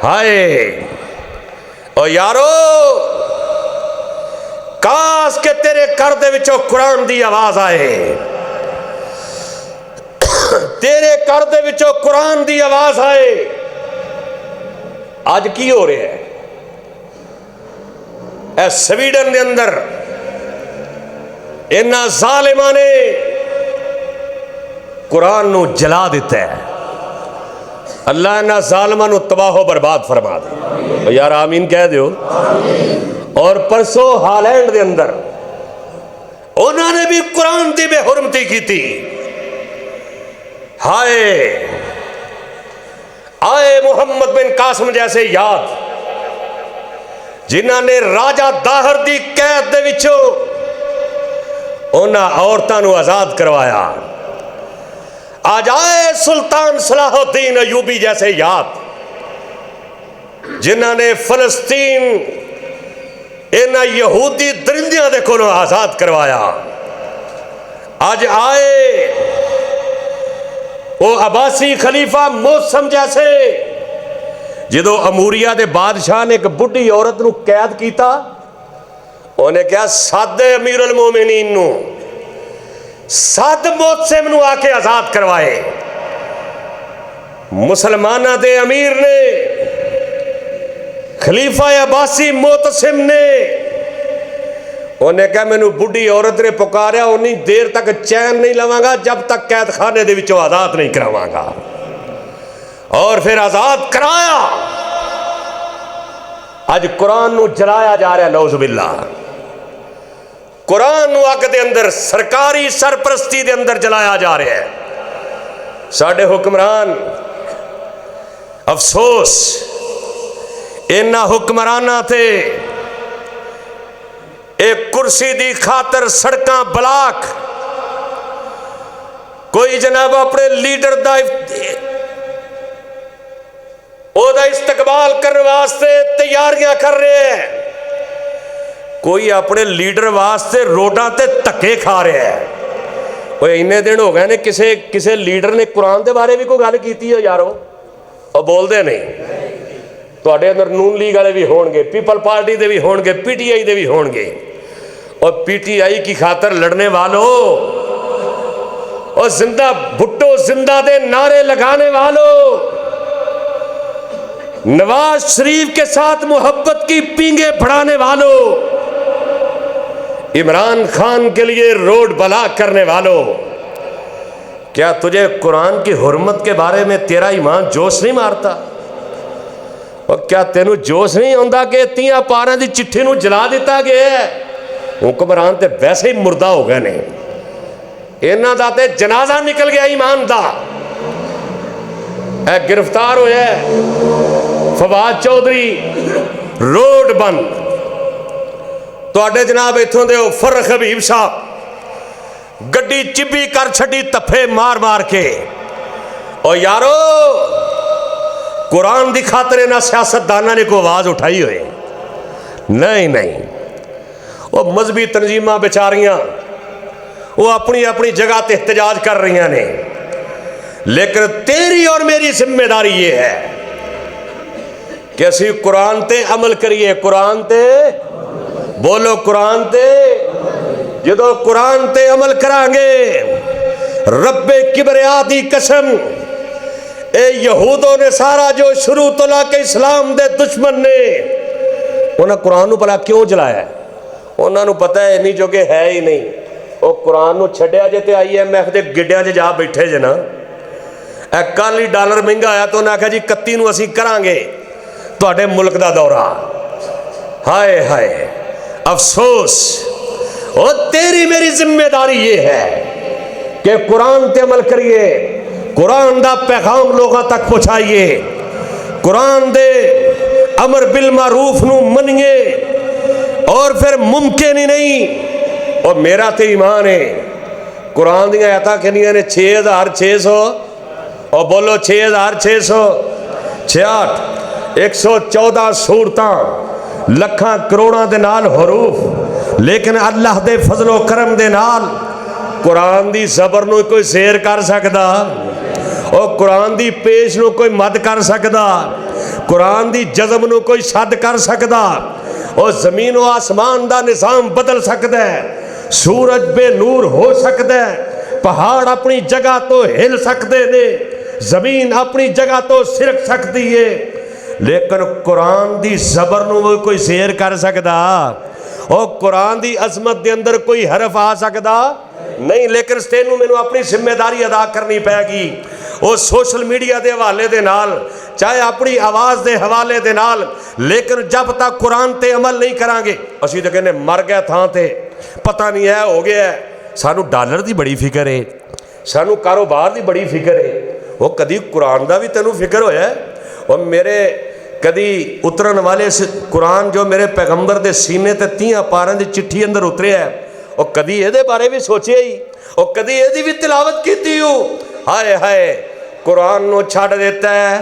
ہائے او یارو کاش کہ تیرے گھر دے وچوں قرآن دی آواز آئے، تیرے گھر دے وچوں قرآن دی آواز آئے۔ آج کی ہو رہے ہیں اے سویڈن دے اندر انہاں ظالماں نے قرآن نو جلا دیتا ہے۔ اللہ انہاں ظالماں نو تباہ و برباد فرما دے، یار آمین کہہ دیو۔ اور پرسوں ہالینڈ دے اندر انہوں نے بھی قرآن دی بے حرمتی کی تھی۔ ہائے آئے محمد بن قاسم جیسے یاد جنہاں نے راجہ داہر دی قید دے وچوں انہاں عورتاں نو آزاد کروایا۔ آج آئے سلطان صلاح الدین ایوبی جیسے یاد جنہاں نے فلسطین انہاں یہودی درندیاں دے کولوں آزاد کروایا۔ آج آئے وہ عباسی خلیفہ موسم جیسے جدو اموریہ دے بادشاہ نے ایک بڑھی عورت نو قید کیتا، انہیں کہا ساد امیر المومنین نو، ساد موسم نو آکے آزاد کروائے۔ مسلمانہ دے امیر نے خلیفہ عباسی موتسم نے انہیں کہا میں نو بڑھی عورت نے پکاریا انہی دیر تک چین نہیں لواں گا جب تک قید خانے دے وچوں آزاد نہیں کرواں گا، اور پھر آزاد کرایا۔ آج قرآن نو جلایا جا رہا ہے، نعوذ باللہ۔ قرآن نو اگ دے اندر سرکاری سرپرستی دے اندر جلایا جا رہا ہے۔ ساڈے حکمران افسوس انہاں حکمرانہ تھے ایک کرسی دی خاطر سڑکاں بلاک، کوئی جناب اپنے لیڈر دا استقبال کرنے واسطے تیاریاں کر رہے ہیں، کوئی اپنے لیڈر واسطے روڈاں تے تکے کھا رہے ہیں۔ وہ انہیں دن ہو گئے نے کسے لیڈر نے قرآن دے بارے بھی کوئی گل کیتی ہے یارو، اور بول دے نہیں۔ تواڈے اندر نون لیگ والے بھی ہون گے، پیپل پارٹی دے بھی ہون گے، پی ٹی آئی دے بھی ہون گے، اور پی ٹی آئی کی خاطر لڑنے والوں اور زندہ بھٹو زندہ دے نعرے لگانے والوں، نواز شریف کے ساتھ محبت کی پینگیں بڑھانے والوں، عمران خان کے لیے روڈ بلاک کرنے والوں، کیا تجھے قرآن کی حرمت کے بارے میں تیرا ایمان جوش نہیں مارتا؟ اور کیا تینوں جوش نہیں ہوندا کہ تیاں پاراں دی چٹھی نو جلا دیتا گیا ہے؟ حکمران تے ویسے ہی مردہ ہو گئے نہیں، انہاں دا تے جنازہ نکل گیا ایمان دا۔ اے گرفتار ہویا ہے فواد چودھری، روڈ بند۔ تواڈے جناب ایتھوں دے فرخ حبیب صاحب گڈی چبی کر چھڈی تفے مار مار کے۔ اور یارو قرآن دی خاطر انہاں سیاستداناں نے کوئی آواز اٹھائی ہوئے؟ نہیں۔ وہ مذہبی تنظیماں بیچاریاں وہ اپنی اپنی جگہ تے احتجاج کر رہی ہیں نے، لیکن تیری اور میری ذمہ داری یہ ہے کہ اسی قرآن تے عمل کریے۔ قرآن تے بولو، قرآن تے جدو قرآن تے عمل کران گے، رب کبریا دی قسم، اے یہود و نصارہ جو شروع تو لا کے اسلام دے دشمن نے، انہاں قرآن نو بلا کیوں جلایا ہے؟ انہاں نو پتہ ہے نہیں جو کہ ہے ہی نہیں۔ وہ قرآن نو چھڈیا جے تے آئی ایم ایف دے گڈیاں جے جا بیٹھے جے نا، اے کل ہی ڈالر مہنگا آیا تو انہاں کہا جی 31 نو اسی کران گے تواڈے ملک دا دورہ۔ ہائے ہائے افسوس۔ اور تیری میری ذمہ داری یہ ہے کہ قرآن تے عمل کریے، قرآن دا پیغام لوگاں تک پہنچائیے، قرآن دے امر بالمعروف نو منیے، اور پھر ممکن ہی نہیں۔ اور میرا تے ایمان ہے قرآن دیاں آیاتاں کنیاں نے 6600، اور بولو 6666، 114 سورتاں، لکھاں کروڑاں دے نال حروف، لیکن اللہ دے فضل و کرم دے نال قرآن دی زبر نو کوئی زیر کر سکدا، اور قرآن دی پیش نو کوئی مد کر سکدا؟ قرآن دی جزم نو کوئی شد کر سکدا، اور زمین و آسمان دا نظام بدل سکدا ہے، سورج بے نور ہو سکدا ہے، پہاڑ اپنی جگہ تو ہل سکتے نے، زمین اپنی جگہ تو سرک سکتی ہے، لیکن قرآن دی زبر نو وہ کوئی زیر کر سکدا، اور قرآن دی عظمت دے اندر کوئی حرف آ سکدا نہیں۔ لیکن تینوں مینوں اپنی ذمہ داری ادا کرنی پے گی، وہ سوشل میڈیا دے حوالے دے نال، چاہے اپنی آواز دے حوالے دے نال، لیکن جب تک قرآن تے عمل نہیں کران گے، اسی تو کہنے مر گیا تھاں تے، پتہ نہیں ہے ہو گیا ہے۔ سانو ڈالر دی بڑی فکر ہے، سانو کاروبار دی بڑی فکر ہے، وہ کدی قرآن دا بھی تینوں فکر ہویا ہے؟ اور میرے کدی اترن والے قرآن جو میرے پیغمبر دے سینے تے 30 پاراں دی چٹھی اندر اتریا ہے، اور کدی یہ دے بارے بھی سوچے ہی، اور کدی یہ دی بھی تلاوت کیتی ہو؟ ہائے ہائے، قرآن نو چھڑ دیتا ہے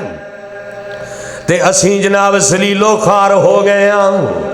تے اسیں جناب ذلیل و خوار ہو گئے ہاں۔